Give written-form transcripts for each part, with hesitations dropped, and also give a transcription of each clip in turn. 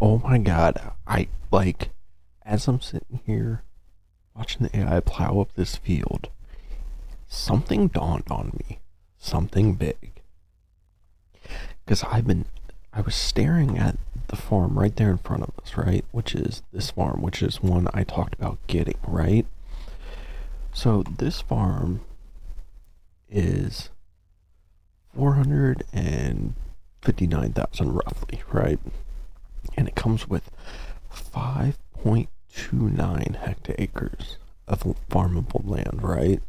Oh my god. As I'm sitting here watching the AI plow up this field, something dawned on me. Something big. Because I was staring at the farm right there in front of us, right? Which is this farm, which is one I talked about getting, right? So this farm is 459,000 roughly, right? And it comes with 5.29 hectares of farmable land, right?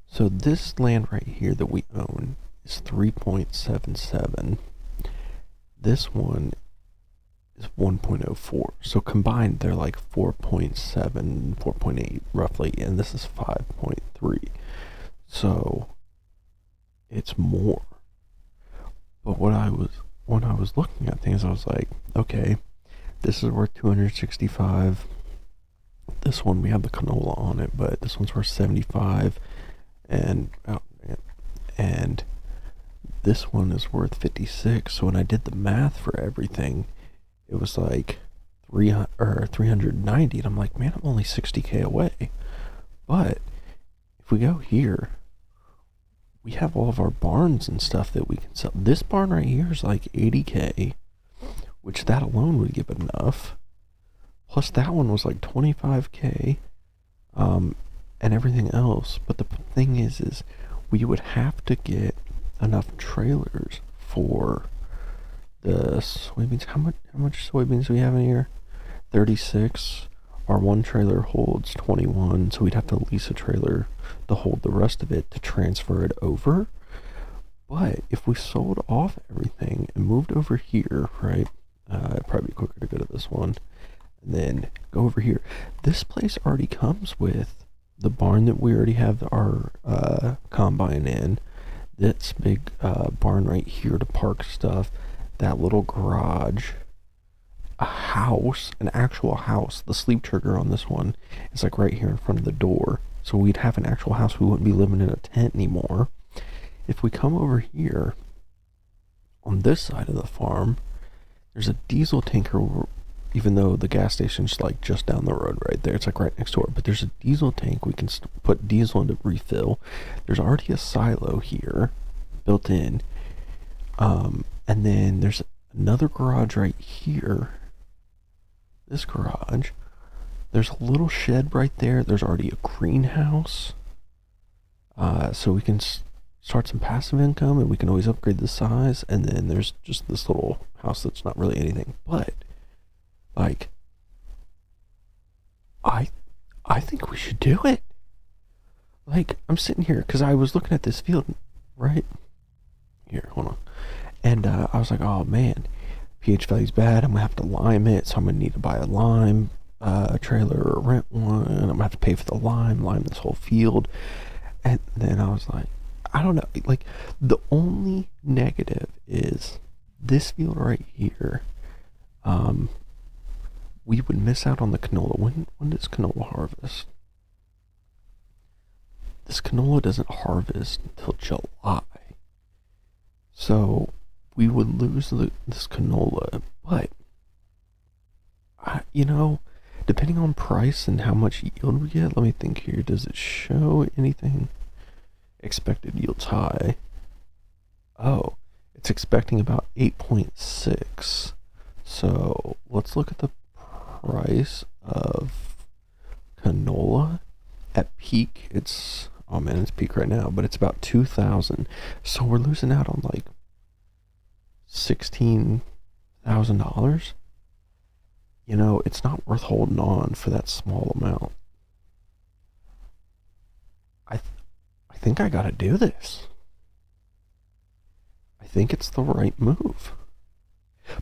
So this land right here that we own is 3.77. This one is 1.04. So combined, they're like 4.7, 4.8 roughly, and this is 5.3. So it's more. But when I was looking at things, I was like, okay, this is worth 265. This one we have the canola on it, but this one's worth 75, and and this one is worth 56. So when I did the math for everything, it was like 300 or 390, and I'm like, man, I'm only 60K away. But if we go here, we have all of our barns and stuff that we can sell. This barn right here is like 80K, which that alone would give enough. Plus that one was like 25K, and everything else. But the thing is we would have to get enough trailers for the soybeans. How much soybeans do we have in here? 36. Our one trailer holds 21, so we'd have to lease a trailer to hold the rest of it to transfer it over. But if we sold off everything and moved over here, right? It'd probably be quicker to go to this one and then go over here. This place already comes with the barn that we already have our combine in. This big barn right here to park stuff. That little garage. A house, an actual house. The sleep trigger on this one is like right here in front of the door. So we'd have an actual house. We wouldn't be living in a tent anymore. If we come over here, on this side of the farm, there's a diesel tanker, even though the gas station's like just down the road right there. It's like right next door. But there's a diesel tank. We can put diesel in to refill. There's already a silo here built in. And then there's another garage right here. This garage. There's a little shed right there. There's already a greenhouse. So we can start some passive income, and we can always upgrade the size. And then there's just this little house that's not really anything. But, like, I think we should do it. Like, I'm sitting here because I was looking at this field, right? Here, hold on. And I was like, oh man, pH value's bad. I'm gonna have to lime it, so I'm gonna need to buy a lime trailer or rent one. I'm gonna have to pay for the lime this whole field. And then I was like, I don't know. Like, the only negative is this field right here. We would miss out on the canola. When does canola harvest? This canola doesn't harvest until July. So we would lose this canola, but depending on price and how much yield we get, let me think here. Does it show anything? Expected yields high. Oh, it's expecting about 8.6. So let's look at the price of canola at peak. It's peak right now, but it's about 2,000. So we're losing out on like $16,000. It's not worth holding on for that small amount. I think I gotta do this. I think it's the right move.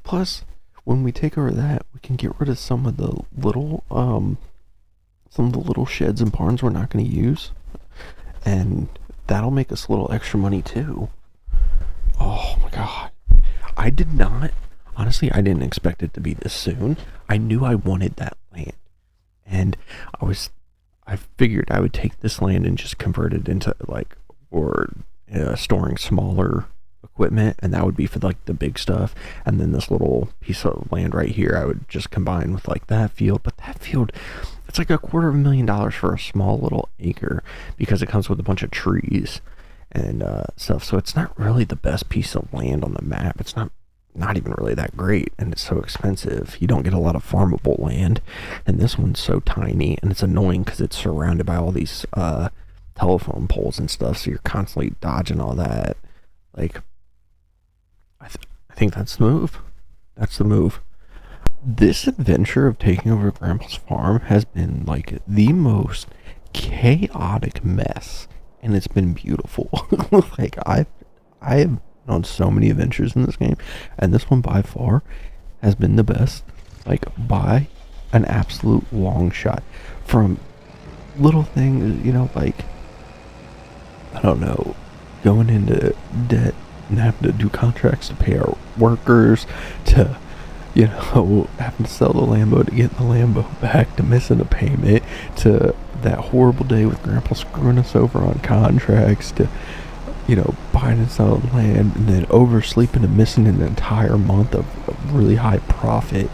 Plus, when we take over that, we can get rid of some of the little sheds and barns we're not going to use, and that'll make us a little extra money too. Oh my god. I didn't expect it to be this soon. I knew I wanted that land. And I figured I would take this land and just convert it into storing smaller equipment, and that would be for like the big stuff. And then this little piece of land right here, I would just combine with like that field. But that field, it's like $250,000 for a small little acre because it comes with a bunch of trees and stuff. So it's not really the best piece of land on the map. It's not even really that great, and it's so expensive. You don't get a lot of farmable land, and this one's so tiny, and it's annoying because it's surrounded by all these telephone poles and stuff, so you're constantly dodging all that. Like, I think that's the move. That's the move. This adventure of taking over Grandpa's farm has been like the most chaotic mess, and it's been beautiful. Like I have on so many adventures in this game, and this one by far has been the best, like by an absolute long shot. From little things, like, I don't know, going into debt and having to do contracts to pay our workers, to having to sell the Lambo to get the Lambo back, to missing a payment, to that horrible day with Grandpa screwing us over on contracts, to buying and selling land, and then oversleeping and missing an entire month of really high profit,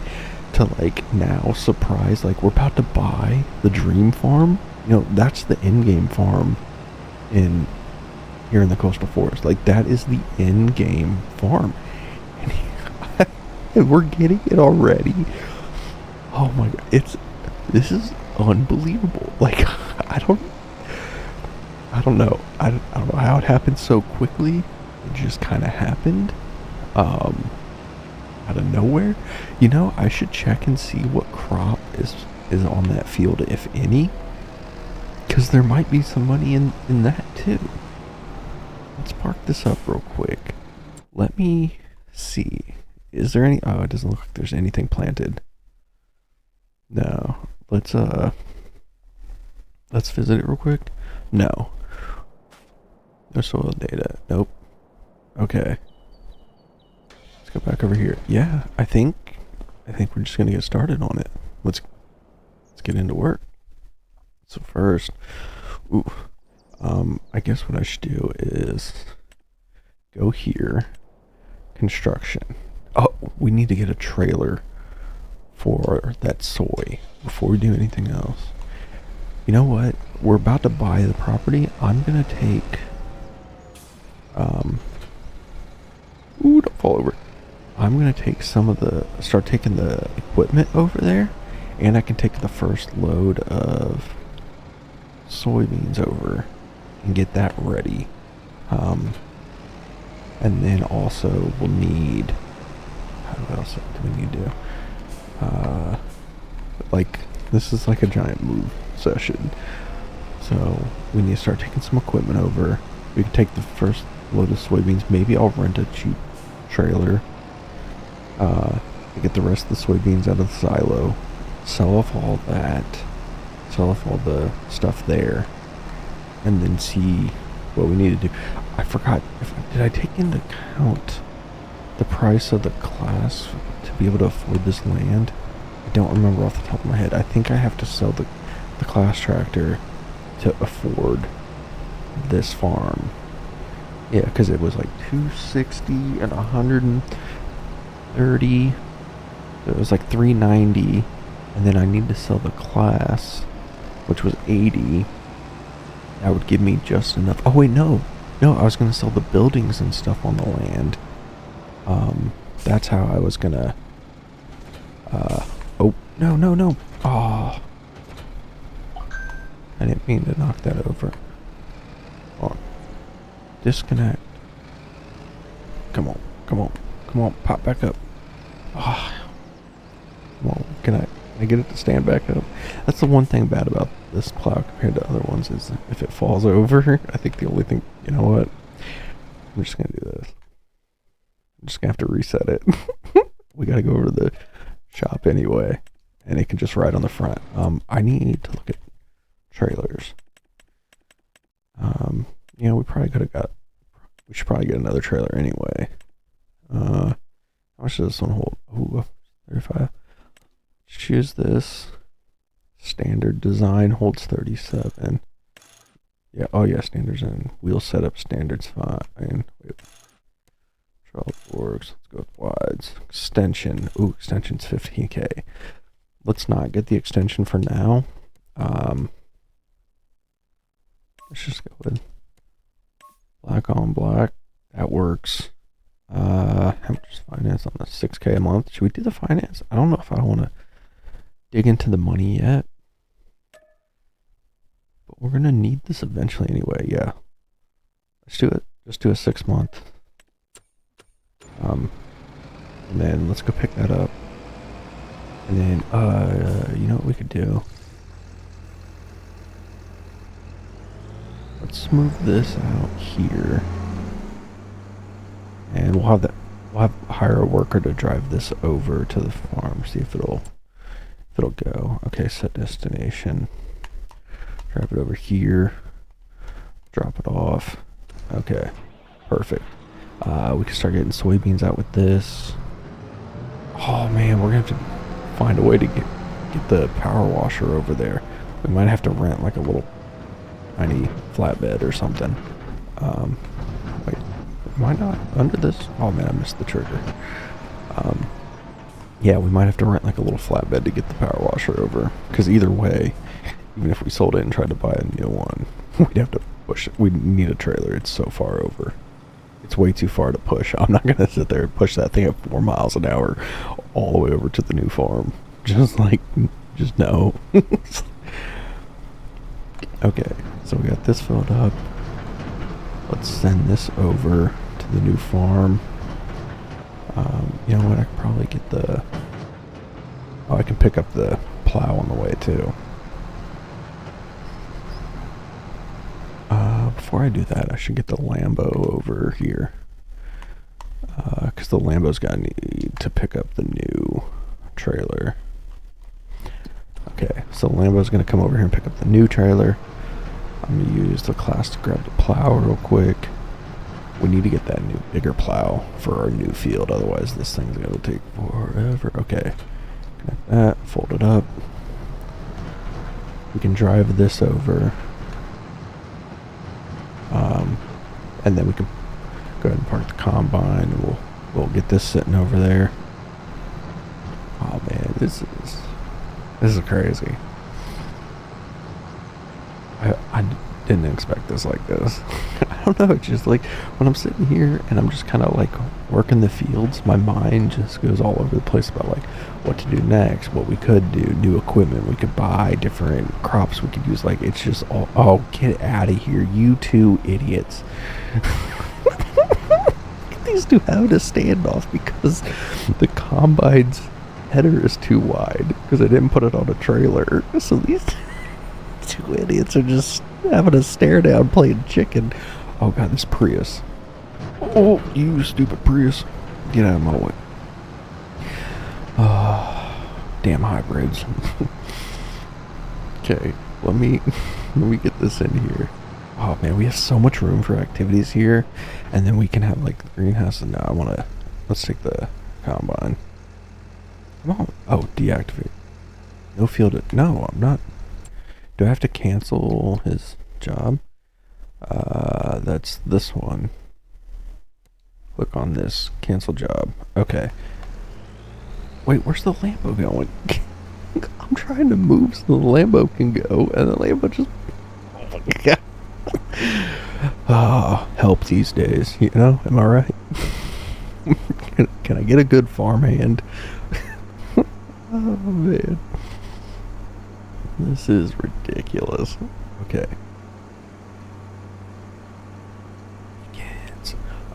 to like now surprise, like we're about to buy the dream farm. That's the end game farm here in the coastal forest. Like that is the end game farm, and we're getting it already. Oh my god, this is unbelievable. Like I don't know. I don't know how it happened so quickly. It just kind of happened, out of nowhere. I should check and see what crop is on that field, if any, because there might be some money in that too. Let's park this up real quick. Let me see. Is there any? Oh, it doesn't look like there's anything planted. No. Let's visit it real quick. No. No soil data. Nope. Okay. Let's go back over here. Yeah, I think we're just gonna get started on it. Let's get into work. So first, I guess what I should do is go here, construction. Oh, we need to get a trailer for that soy before we do anything else. You know what? We're about to buy the property. I'm gonna take don't fall over. I'm gonna take start taking the equipment over there, and I can take the first load of soybeans over and get that ready. And then also we'll need, what else do we need to do? Like, this is like a giant move session. So we need to start taking some equipment over. We can take the first load of soybeans. Maybe I'll rent a cheap trailer to get the rest of the soybeans out of the silo, sell off all that, sell off all the stuff there, and then see what we need to do. I forgot, did I take into account the price of the class to be able to afford this land? I don't remember off the top of my head. I think I have to sell the class tractor to afford this farm. Yeah, because it was like 260 and 130. So it was like 390, and then I need to sell the class, which was 80. That would give me just enough. Oh wait, no, I was gonna sell the buildings and stuff on the land. That's how I was gonna. Oh no. Oh, I didn't mean to knock that over. Hold on. Disconnect. Come on, pop back up. Oh, come on, can I get it to stand back up? That's the one thing bad about this plow compared to other ones, is if it falls over, I think the only thing, you know what? I'm just gonna do this. I'm just gonna have to reset it. We gotta go over to the shop anyway, and it can just ride on the front. I need to look at trailers. We should probably get another trailer anyway. How much does this one hold? Ooh, 35. Choose this. Standard design holds 37. Yeah, oh yeah, standards and wheel setup standards fine. Wait. Charlotte Works. Let's go with wides. Extension. Ooh, extension's 15K. Let's not get the extension for now. Let's just go with black on black. That works. How much is finance on the 6K a month? Should we do the finance? I don't know if I want to dig into the money yet. But we're going to need this eventually anyway. Yeah. Let's do it. Just do a 6 month. And then let's go pick that up. And then, you know what we could do? Let's move this out here. And we'll have hire a worker to drive this over to the farm. See if it'll go. Okay, set destination. Drive it over here. Drop it off. Okay, perfect. We can start getting soybeans out with this. Oh man, we're gonna have to find a way to get the power washer over there. We might have to rent like a little tiny flatbed or something. Wait, why not under this? Oh man, I missed the trigger. Yeah, we might have to rent like a little flatbed to get the power washer over. Because either way, even if we sold it and tried to buy a new one, we'd have to push it. We'd need a trailer. It's so far over. It's way too far to push. I'm not gonna sit there and push that thing at 4 miles an hour all the way over to the new farm. Just no. Okay, so we got this filled up. Let's send this over to the new farm. You know what? I could probably get the... Oh, I can pick up the plow on the way too. Before I do that, I should get the Lambo over here. Because the Lambo's gonna need to pick up the new trailer. Okay, so the Lambo's gonna come over here and pick up the new trailer. I'm gonna use the class to grab the plow real quick. We need to get that new bigger plow for our new field, otherwise this thing's gonna take forever. Okay, connect that, fold it up. We can drive this over. And then we can go ahead and park the combine and we'll get this sitting over there. Oh man, this is crazy. I didn't expect this like this. I don't know, it's just like when I'm sitting here and I'm just kind of like working the fields, my mind just goes all over the place about like what to do next, what we could do, new equipment we could buy, different crops we could use. Like it's just all, oh, get out of here, you two idiots. These two having a standoff because the combine's header is too wide because I didn't put it on a trailer. So these two idiots are just having a stare down playing chicken. Oh god, this Prius. Oh, you stupid Prius. Get out of my way. Damn hybrids. Okay, let me get this in here. Oh man, we have so much room for activities here. And then we can have like the greenhouse. And now let's take the combine. Come on. Oh, deactivate. No field. No, I'm not. Do I have to cancel his job? That's this one. Click on this. Cancel job. Okay. Wait, where's the Lambo going? I'm trying to move so the Lambo can go, and the Lambo just... Oh, help these days, you know? Am I right? Can I get a good farmhand? Oh, man. This is ridiculous. Okay.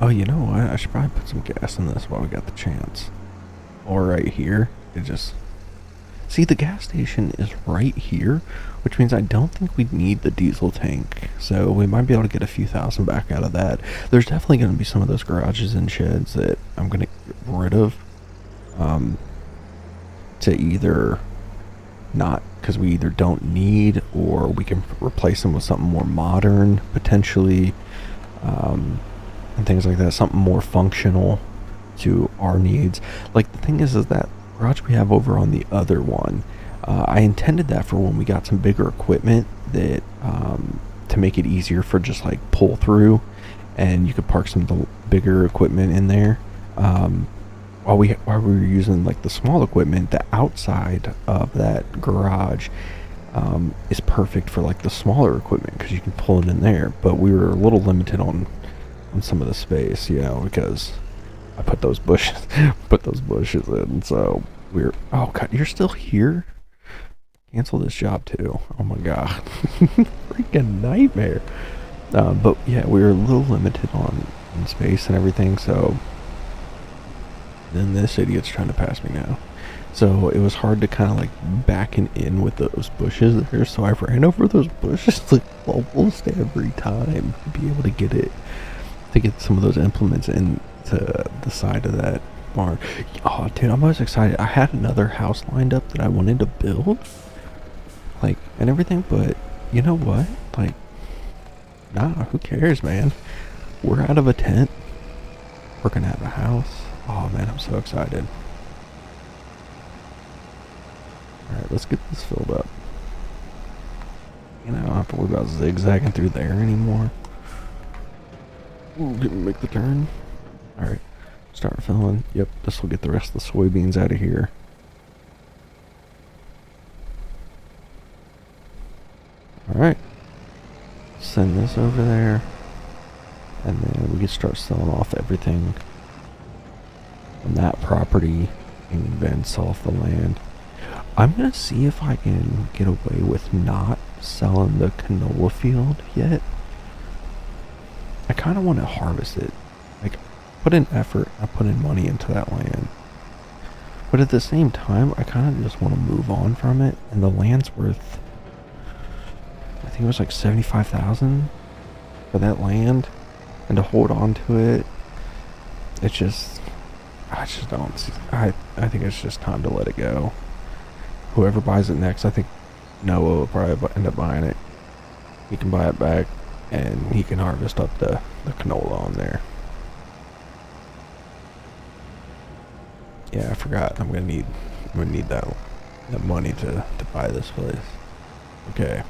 Oh, you know what? I should probably put some gas in this while we got the chance. Or right here. It just... See, the gas station is right here, which means I don't think we'd need the diesel tank. So we might be able to get a few thousand back out of that. There's definitely going to be some of those garages and sheds that I'm going to get rid of. To either not, because we either don't need, or we can replace them with something more modern, potentially. And things like that, something more functional to our needs. Like the thing is that garage we have over on the other one, I intended that for when we got some bigger equipment that to make it easier for just like pull through, and you could park some of the bigger equipment in there. while we were using like the small equipment, the outside of that garage is perfect for like the smaller equipment because you can pull it in there. But we were a little limited on some of the space, because I put those bushes in. So we're oh god, you're still here? Cancel this job too. Oh my god, freaking nightmare. But yeah, we were a little limited on space and everything. So then this idiot's trying to pass me now. So it was hard to kind of like backing in with those bushes there. So I ran over those bushes like almost every time to be able to get some of those implements into the side of that barn. Oh, dude, I'm always excited. I had another house lined up that I wanted to build, like, and everything, but you know what? Like, nah, who cares, man? We're out of a tent. We're gonna have a house. Oh man, I'm so excited. Alright, let's get this filled up. I don't have to worry about zigzagging through there anymore. Ooh, didn't make the turn. Alright, start filling. Yep, this will get the rest of the soybeans out of here. Alright. Send this over there. And then we can start selling off everything on that property and then sell off the land. I'm going to see if I can get away with not selling the canola field yet. I kind of want to harvest it. Like, put in effort, I put in money into that land. But at the same time, I kind of just want to move on from it. And the land's worth, I think it was like $75,000 for that land. And to hold on to it, I just don't see, I think it's just time to let it go. Whoever buys it next, I think Noah will probably end up buying it. He can buy it back, and he can harvest up the canola on there. Yeah, I forgot. I'm gonna need that money to buy this place. Okay.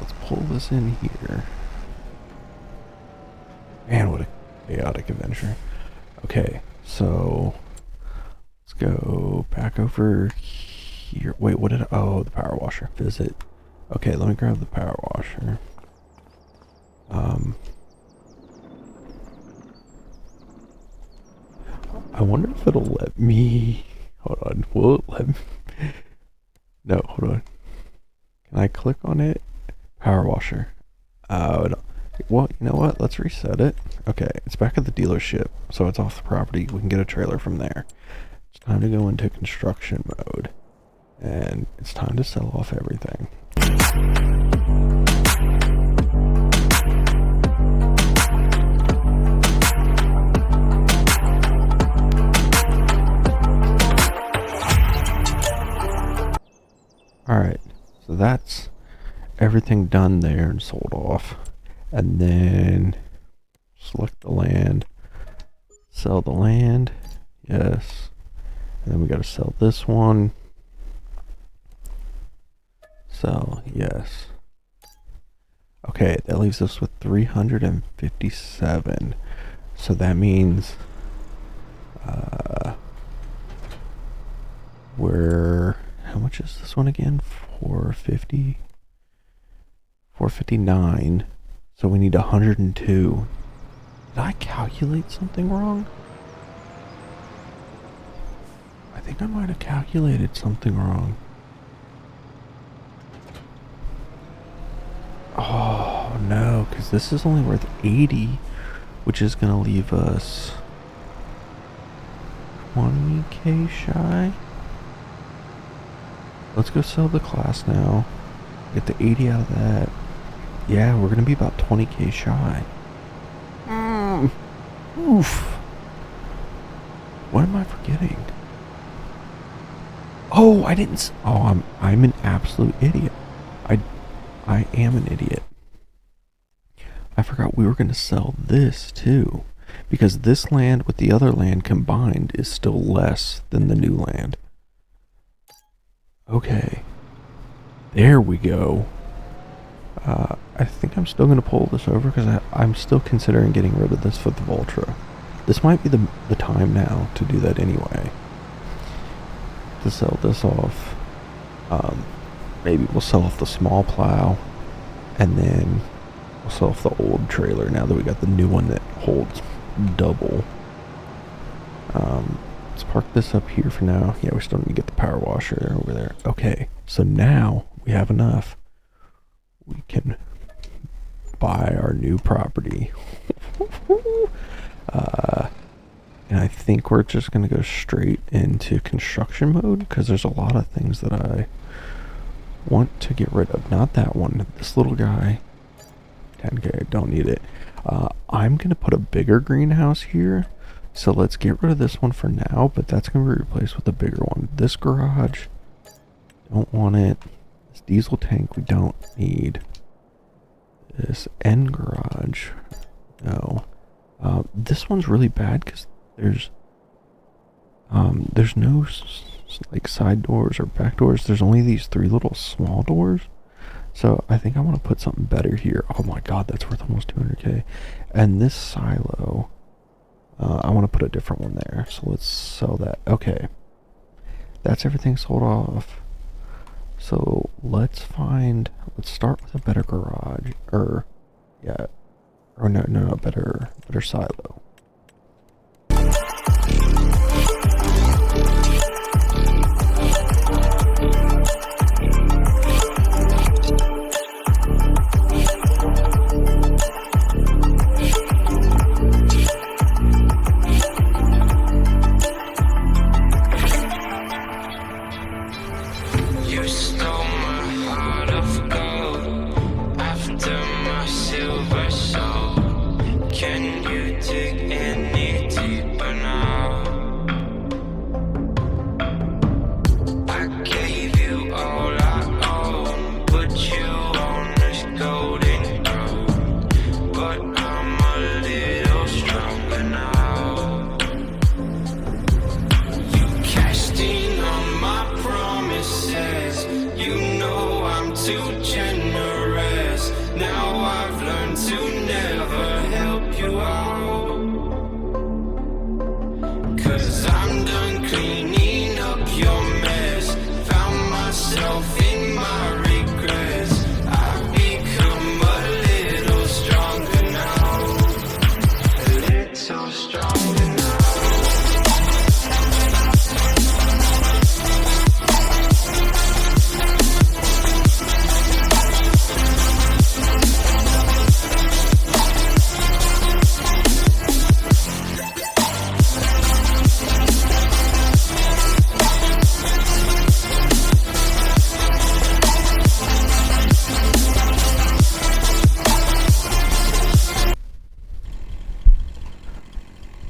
Let's pull this in here. Man, what a chaotic adventure. Okay, so let's go back over here. Wait, what did oh, the power washer. Visit. Okay, let me grab the power washer. I wonder if it'll let me, hold on, will it let me, no, hold on. Can I click on it? Power washer. Well, you know what? Let's reset it. Okay, it's back at the dealership, so it's off the property. We can get a trailer from there. It's time to go into construction mode, and it's time to sell off everything. Alright, so that's everything done there and sold off. And then select the land, sell the land, yes. And then we gotta sell this one, sell, yes. Okay, that leaves us with 357. So that means we're, how much is this one again? 450, 459. So we need 102. Did I calculate something wrong? I think I might have calculated something wrong. Oh no, because this is only worth 80, which is going to leave us 20k shy. Let's go sell the class now. Get the 80 out of that. Yeah, we're gonna be about 20k shy. Oof. What am I forgetting? Oh, I didn't. Oh, I'm an absolute idiot. I am an idiot. I forgot we were gonna sell this too, because this land with the other land combined is still less than the new land. Okay. There we go. I think I'm still going to pull this over because I'm still considering getting rid of this for the Voltra. this might be the time now to do that anyway. To sell this off. Maybe we'll sell off the small plow, and then we'll sell off the old trailer now that we got the new one that holds double. Let's park this up here for now. Yeah, we still need to get the power washer over there. Okay, so now we have enough. We can buy our new property. And I think we're just going to go straight into construction mode because there's a lot of things that I want to get rid of. Not that one. This little guy. 10K. Don't need it. I'm going to put a bigger greenhouse here. So let's get rid of this one for now. But that's going to be replaced with a bigger one. This garage. Don't want it. This diesel tank we don't need. This end garage. No. This one's really bad because there's no like side doors or back doors. There's only these 3 little small doors. So I think I want to put something better here. Oh my god, that's worth almost 200K. And this silo, I want to put a different one there. So let's sell that. Okay, that's everything sold off. So let's start with a better garage, or yeah, or no, better silo.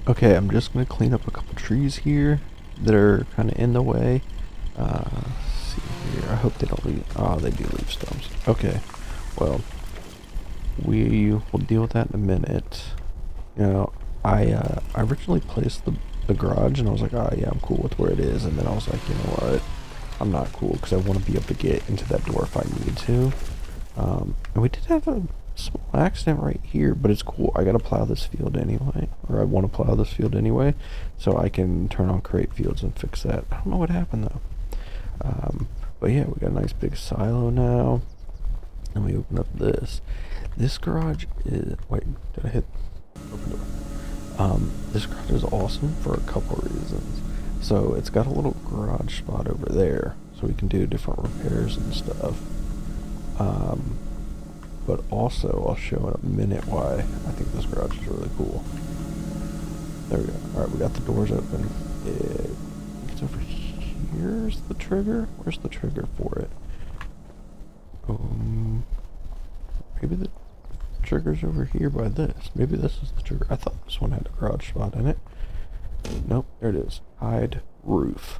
Okay, I'm just going to clean up a couple trees here that are kind of in the way. See here. I hope they don't leave. Oh, they do leave stumps. Okay, well, we will deal with that in a minute. You know, I originally placed the garage, and I was like, oh yeah, I'm cool with where it is. And then I was like, you know what? I'm not cool because I want to be able to get into that door if I need to. And we did have a small accident right here, but it's cool. I gotta plow this field anyway, or I want to plow this field anyway, so I can turn on create fields and fix that. I don't know what happened though. But yeah, we got a nice big silo now. And we open up this garage is, wait, did I hit open door? This garage is awesome for a couple of reasons. So it's got a little garage spot over there, so we can do different repairs and stuff. But also, I'll show in a minute why I think this garage is really cool. There we go. Alright, we got the doors open. It's over here's the trigger? Where's the trigger for it? Maybe the trigger's over here by this. Maybe this is the trigger. I thought this one had a garage spot in it. Nope, there it is. Hide roof.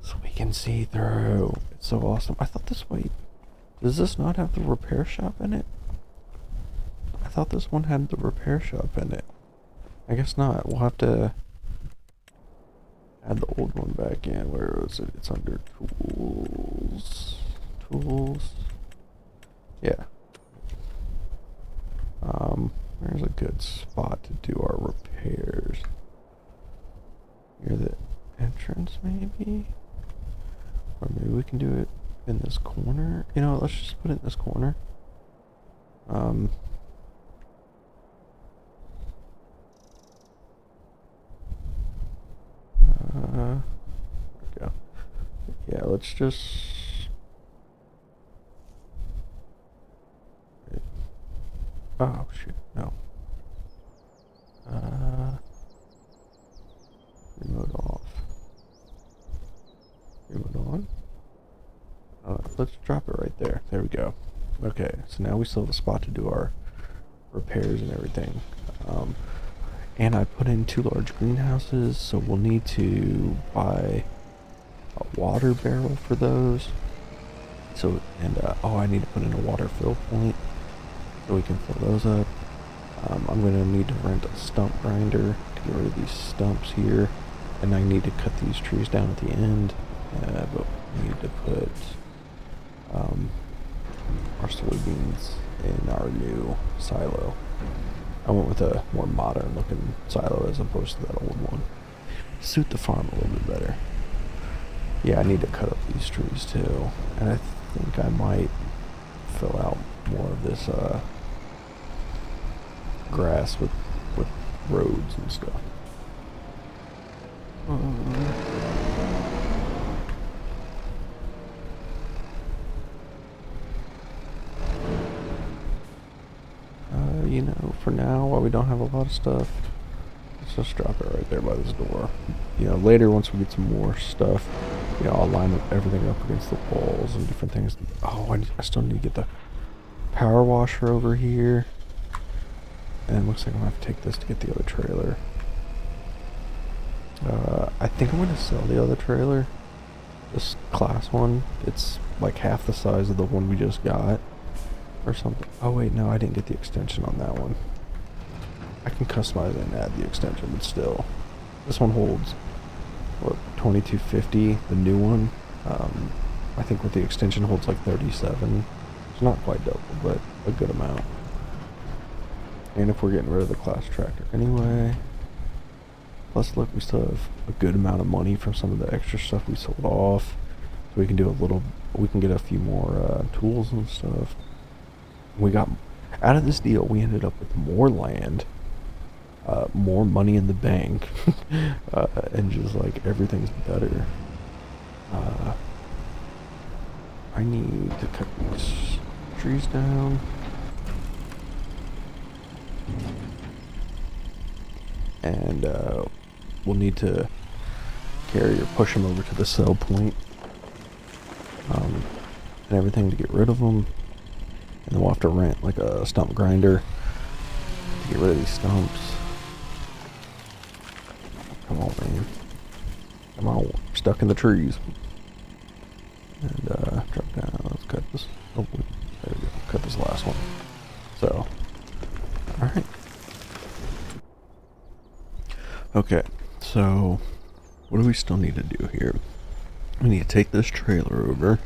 So we can see through. It's so awesome. I thought this way... Does this not have the repair shop in it? I thought this one had the repair shop in it. I guess not. We'll have to add the old one back in. Where is it? It's under tools. Tools. Yeah. Where's a good spot to do our repairs? near the entrance, maybe? Or maybe we can do it in this corner. You know, let's just put it in this corner. There we go. Yeah, let's just... Wait. Oh, shoot, no. Remote off. Remote on? Let's drop it right there. There we go. Okay, so now we still have a spot to do our repairs and everything. And I put in 2 large greenhouses, so we'll need to buy a water barrel for those. So, and oh, I need to put in a water fill point so we can fill those up. I'm going to need to rent a stump grinder to get rid of these stumps here. And I need to cut these trees down at the end. But we need to put our soybeans in our new silo. I went with a more modern looking silo as opposed to that old one. Suit the farm a little bit better. Yeah, I need to cut up these trees too. And I think I might fill out more of this grass with roads and stuff. You know, for now, while we don't have a lot of stuff, let's just drop it right there by this door. You know, later, once we get some more stuff, you know, I'll line everything up against the walls and different things. Oh, I still need to get the power washer over here. And it looks like I'm going to have to take this to get the other trailer. I think I'm going to sell the other trailer. This class one. It's like half the size of the one we just got. Or something. Oh wait, no, I didn't get the extension on that one. I can customize it and add the extension, but still. This one holds, what, 2250, the new one. I think with the extension holds like 37. It's not quite double, but a good amount. And if we're getting rid of the class tractor anyway. Plus, look, we still have a good amount of money from some of the extra stuff we sold off. So we can do we can get a few more tools and stuff. We got, out of this deal, we ended up with more land, more money in the bank, and just like everything's better. I need to cut these trees down. And we'll need to carry or push them over to the sell point, and everything to get rid of them. And then we'll have to rent like a stump grinder to get rid of these stumps. Come on, man. Come on. We're stuck in the trees. And drop down. Let's cut this. Oh, there we go. Cut this last one. So, alright. Okay, so what do we still need to do here? We need to take this trailer over.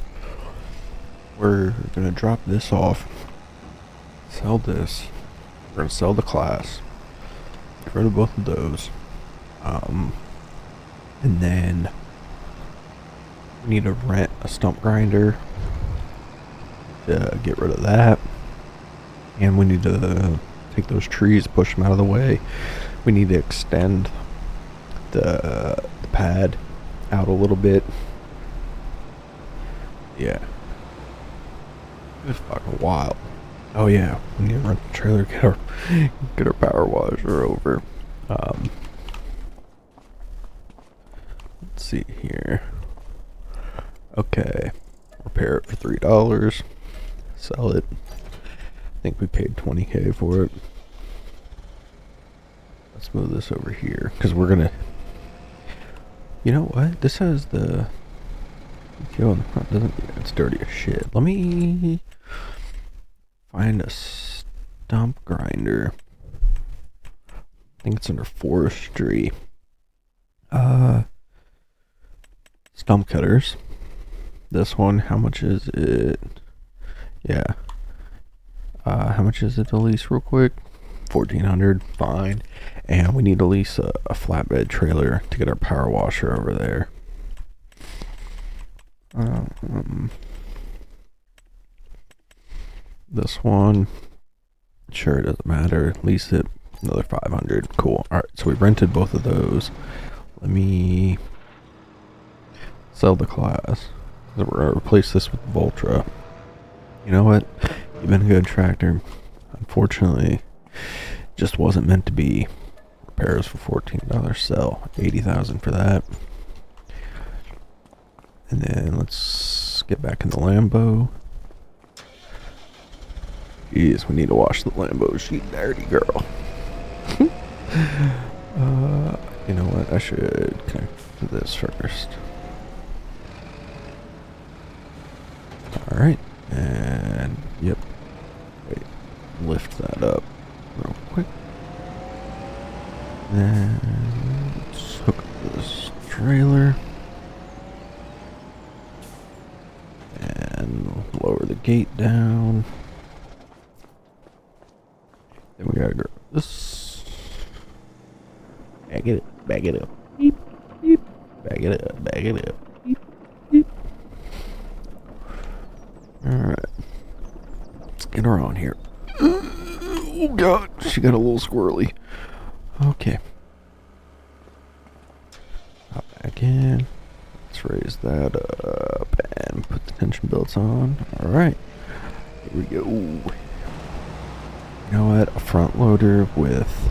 We're gonna drop this off, sell this, we're gonna sell the class, get rid of both of those, and then we need to rent a stump grinder to get rid of that, and we need to take those trees, push them out of the way. We need to extend the pad out a little bit. Yeah. It's fucking wild. Oh yeah, we need to rent the trailer, get our power washer over. Let's see here. Okay, repair it for $3. Sell it. I think we paid $20K for it. Let's move this over here because we're gonna. You know what? This has the. Go in the front, doesn't it? It's dirty as shit. Let me find a stump grinder. I think it's under forestry. Stump cutters. This one, how much is it? Yeah. How much is it to lease real quick? $1,400, fine. And we need to lease a flatbed trailer to get our power washer over there. This one, sure, it doesn't matter. Lease it, another 500. Cool. All right, so we rented both of those. Let me sell the class. We're gonna replace this with the Voltra. You know what? You've been a good tractor. Unfortunately, just wasn't meant to be. Repairs for $14. Sell $80,000 for that. And then let's get back in the Lambo. Jeez, we need to wash the Lambo. She's dirty, girl. You know what? I should connect to this first. Alright. And, yep. Wait. Lift that up real quick. Then, let's hook up this trailer. And lower the gate down. Then we gotta grab this. Back it up. Beep, beep. Back it up. Beep, beep. Alright. Let's get her on here. Oh god, she got a little squirrely. Okay. Hop back in. Let's raise that up and put the tension belts on. Alright. Here we go. You know what? A front loader with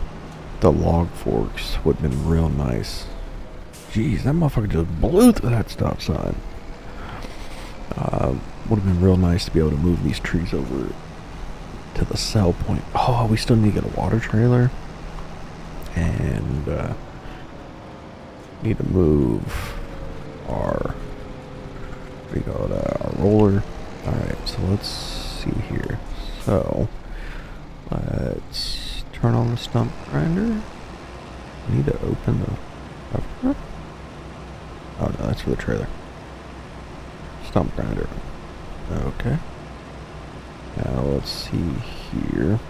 the log forks would have been real nice. Jeez, that motherfucker just blew through that stop sign. Would have been real nice to be able to move these trees over to the sell point. Oh, we still need to get a water trailer. And need to move our, what do you call it, our roller. Alright, so let's see here. So, let's turn on the stump grinder. We need to open the cover. Oh no, that's for the trailer. Stump grinder. Okay. Now let's see here.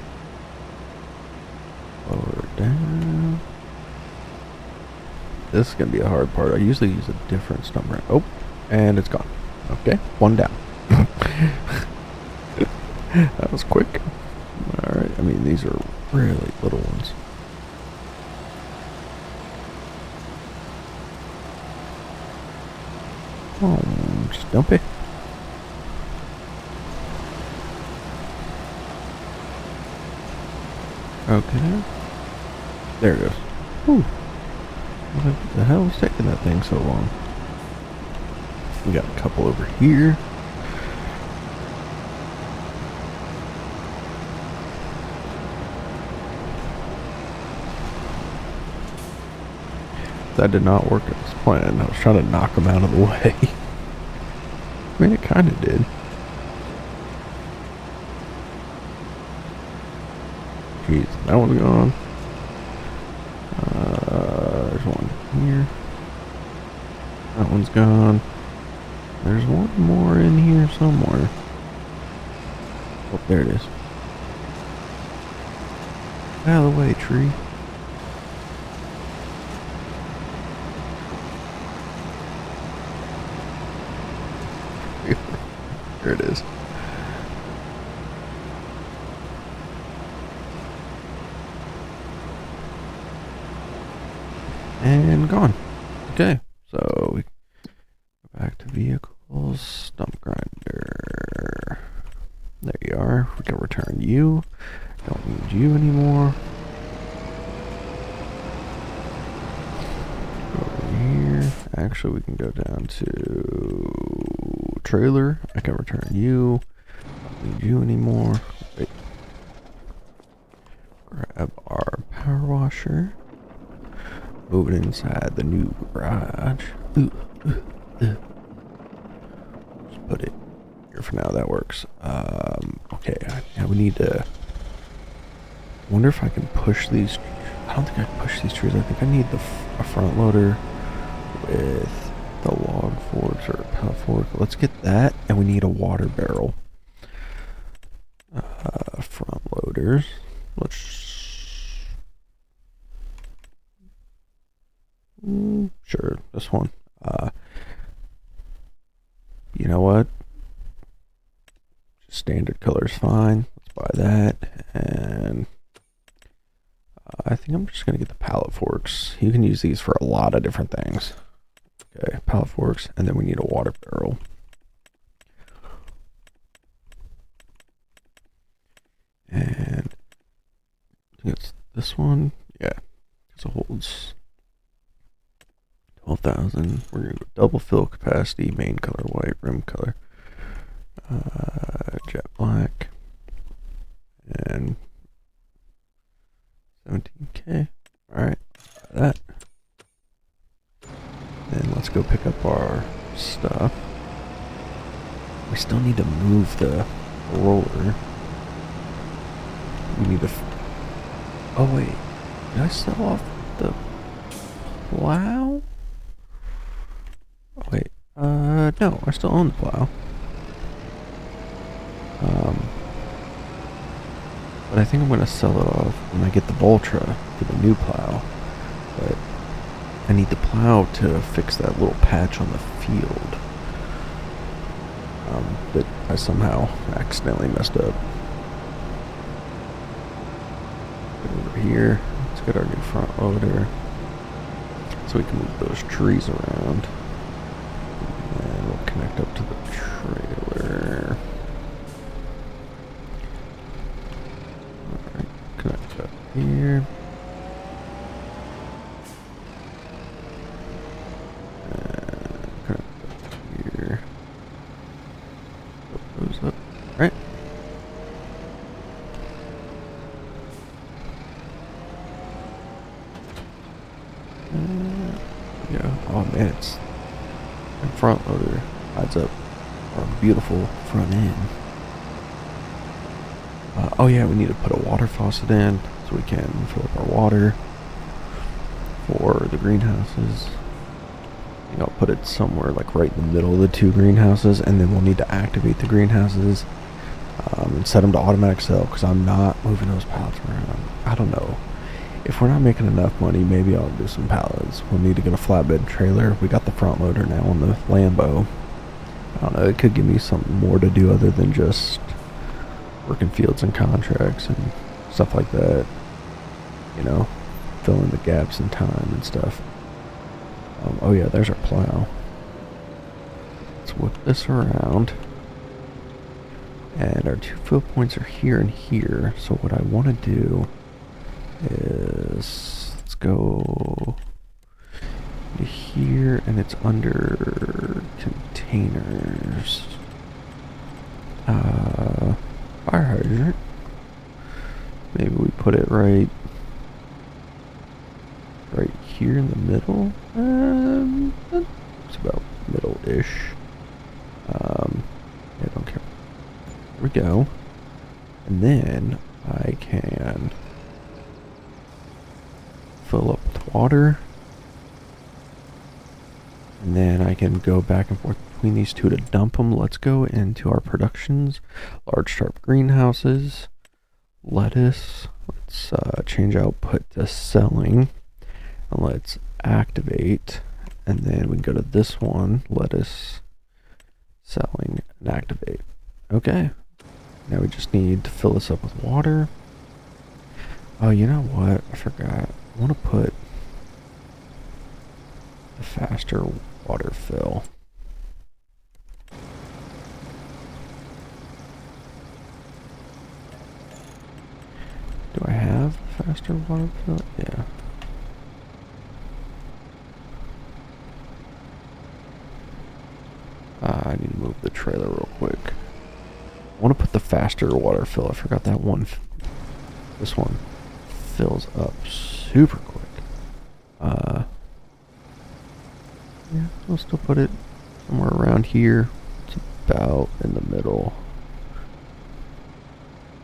Lower it down. This is going to be a hard part. I usually use a different stump grinder. Oh, and it's gone. Okay, one down. That was quick. Alright, I mean, these are really little ones. Oh, Stumpy. Okay. There it goes. Whew. What the hell is taking that thing so long? We got a couple over here. That did not work as planned. I was trying to knock them out of the way. I mean, it kind of did. Jeez, that one's gone. There's one here. That one's gone. There's one more in here somewhere. Oh, there it is. Out of the way, tree. There it is. And gone. Okay, so we go back to vehicles, stump grinder. There you are. We can return you. Don't need you anymore. Go over here. Actually, we can go down to trailer. I can return you. Don't need you anymore. Wait. Grab our power washer. Move it inside the new garage. Just put it here for now. That works. Okay. Now we need to. I wonder if I can push these. I don't think I can push these trees. I think I need a front loader with the log forks or power fork. Let's get that, and we need a water barrel. Front loaders. Let's this one. You know what? Standard color is fine. Let's buy that. And I think I'm just going to get the pallet forks. You can use these for a lot of different things. Okay, pallet forks. And then we need a water barrel. And I think it's this one. Yeah, it holds 12,000. We're going to go double fill capacity, main color white, rim color jet black, and 17K. Alright, that. Then let's go pick up our stuff. We still need to move the roller. We need to... Oh wait, did I sell off the plow? Oh wait, no, I still own the plow. But I think I'm going to sell it off when I get the Voltra for the new plow. But I need the plow to fix that little patch on the field that I somehow accidentally messed up. Get over here. Let's get our new front loader so we can move those trees around. And we'll connect up to the trailer. Alright, connect up here. And connect up here. Put those up. Right. Yeah. Oh man, it's the front loader hides up our beautiful front end. Oh yeah, we need to put a water faucet in so we can fill up our water for the greenhouses. I think I'll put it somewhere like right in the middle of the two greenhouses, and then we'll need to activate the greenhouses and set them to automatic sell because I'm not moving those pallets around. I don't know. If we're not making enough money, maybe I'll do some pallets. We'll need to get a flatbed trailer. We got the front loader now on the Lambo. I don't know, it could give me something more to do other than just working fields and contracts and stuff like that. You know, filling the gaps in time and stuff. Oh yeah, there's our plow. Let's whip this around. And our 2 fill points are here and here. So what I want to do is let's go to here, and it's under containers. Fire hydrant. Maybe we put it right here in the middle. It's about middle-ish. Yeah, don't care. There we go. And then I can fill up with water. And then I can go back and forth between these two to dump them. Let's go into our productions. Large sharp greenhouses. Lettuce. Let's change output to selling. And let's activate. And then we can go to this one. Lettuce. Selling and activate. Okay. Now we just need to fill this up with water. Oh, you know what? I forgot. I want to put a faster water fill. Do I have faster water fill? Yeah. I need to move the trailer real quick. I want to put the faster water fill. I forgot that one. This one fills up super quick. Yeah, I'll still put it somewhere around here. It's about in the middle.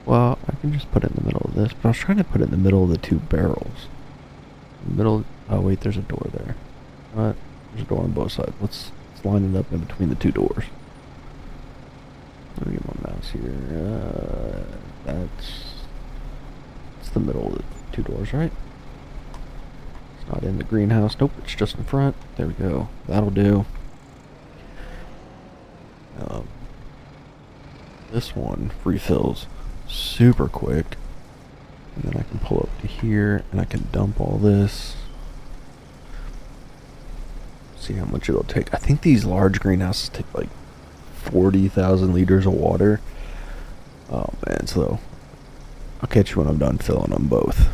Well, I can just put it in the middle of this, but I was trying to put it in the middle of the two barrels. Middle. Oh wait, there's a door there. What? There's a door on both sides. Let's line it up in between the two doors. Let me get my mouse here. That's the middle of the two doors, right? It's Not in the greenhouse. Nope, it's just in front. There we go. That'll do. This one refills super quick. And then I can pull up to here and I can dump all this. See how much it'll take. I think these large greenhouses take like 40,000 liters of water. Oh man, so I'll catch you when I'm done filling them both.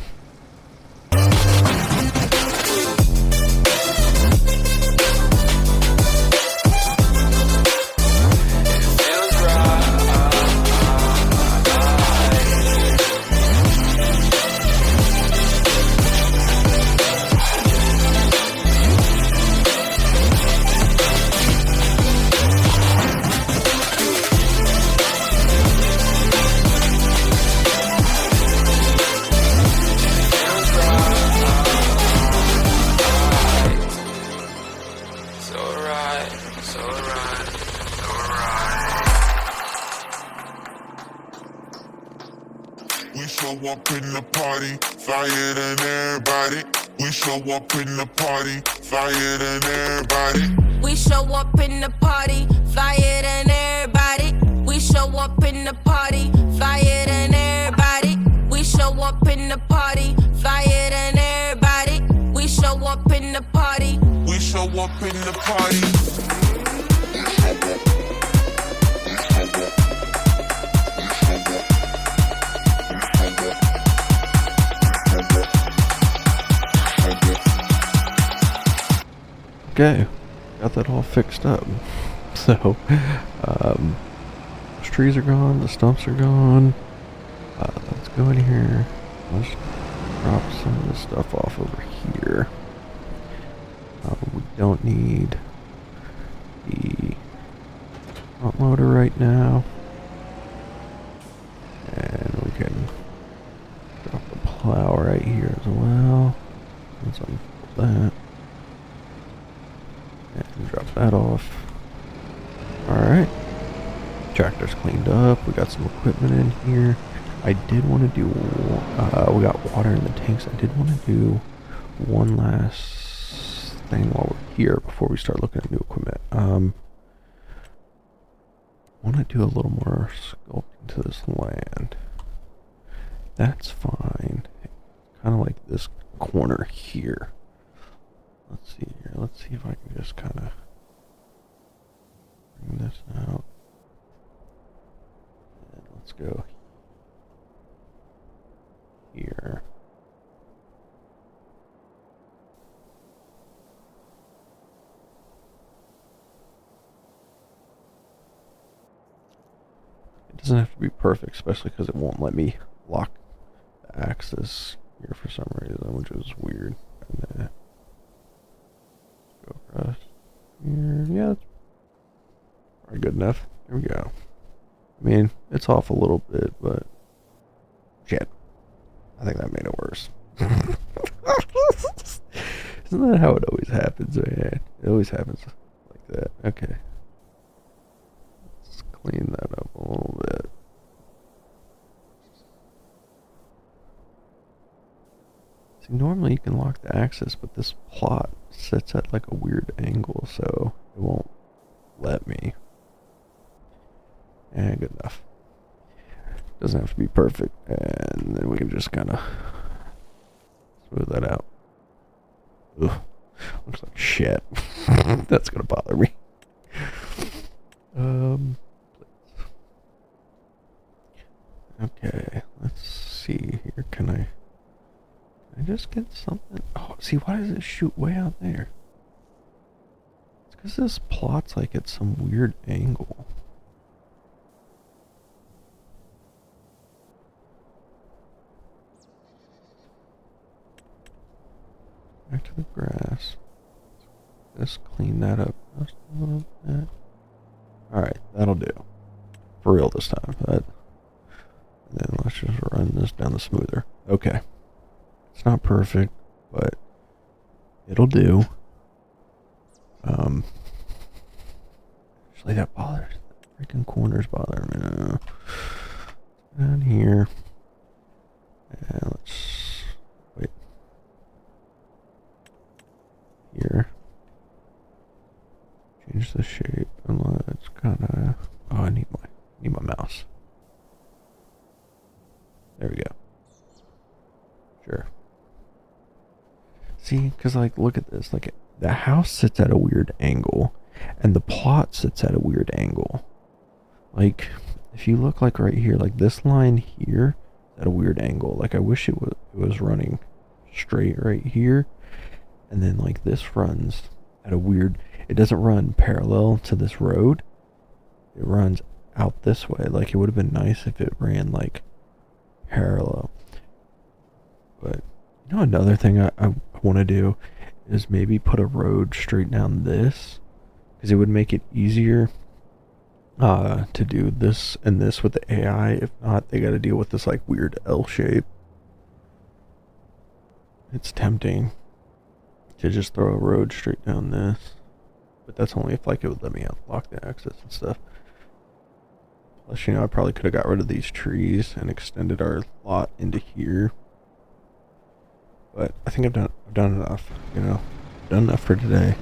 Up in the party, flyer than everybody. We show up in the party, flyer than everybody. We show up in the party, flyer than everybody. We show up in the party, flyer than everybody. We show up in the party, flyer than everybody. We show up in the party. We show up in the party. Okay, got that all fixed up. So, those trees are gone, the stumps are gone. Let's go in here. Let's drop some of this stuff off over here. We don't need the front loader right now. And we can drop the plow right here as well. Let's unfold that. And drop that off. Alright. Tractor's cleaned up. We got some equipment in here. I did want to do... we got water in the tanks. I did want to do one last thing while we're here before we start looking at new equipment. I want to do a little more sculpting to this land. That's fine. Kind of like this corner here. Let's see here. Let's see if I can just kind of bring this out. And let's go here. It doesn't have to be perfect, especially because it won't let me lock the axis here for some reason, which is weird. And, go across here. Yeah, that's probably good enough. There we go. I mean, it's off a little bit, but shit. I think that made it worse. Isn't that how it always happens, man? It always happens like that. Okay. Let's clean that up a little bit. See, normally you can lock the axis, but this plot sits at like a weird angle, so it won't let me. And good enough. Doesn't have to be perfect, and then we can just kind of smooth that out. Ugh, looks like shit. That's gonna bother me. Okay, let's see here. Can I just get something? Oh, see, why does it shoot way out there? It's because this plot's like at some weird angle. Back to the grass. Just clean that up just a little bit. Alright, that'll do. For real this time. And then let's just run this down the smoother. Okay. It's not perfect, but it'll do. Actually that bothers. The freaking corners bother me. Down here. And let's wait. gonna... Oh, I need my mouse. There we go. Sure. See, because, like, look at this. Like, the house sits at a weird angle, and the plot sits at a weird angle. Like, if you look, like, right here, like, this line here is at a weird angle. Like, I wish it was running straight right here, and then, like, this runs at a weird... It doesn't run parallel to this road. It runs out this way. Like, it would have been nice if it ran, like, parallel. But, you know, another thing I want to do is maybe put a road straight down this, because it would make it easier to do this and this with the AI. If not, they got to deal with this, like, weird L shape. It's tempting to just throw a road straight down this, but that's only if, like, it would let me unlock the access and stuff. Plus, you know, I probably could have got rid of these trees and extended our lot into here. But I think I've done enough, you know. Done enough for today.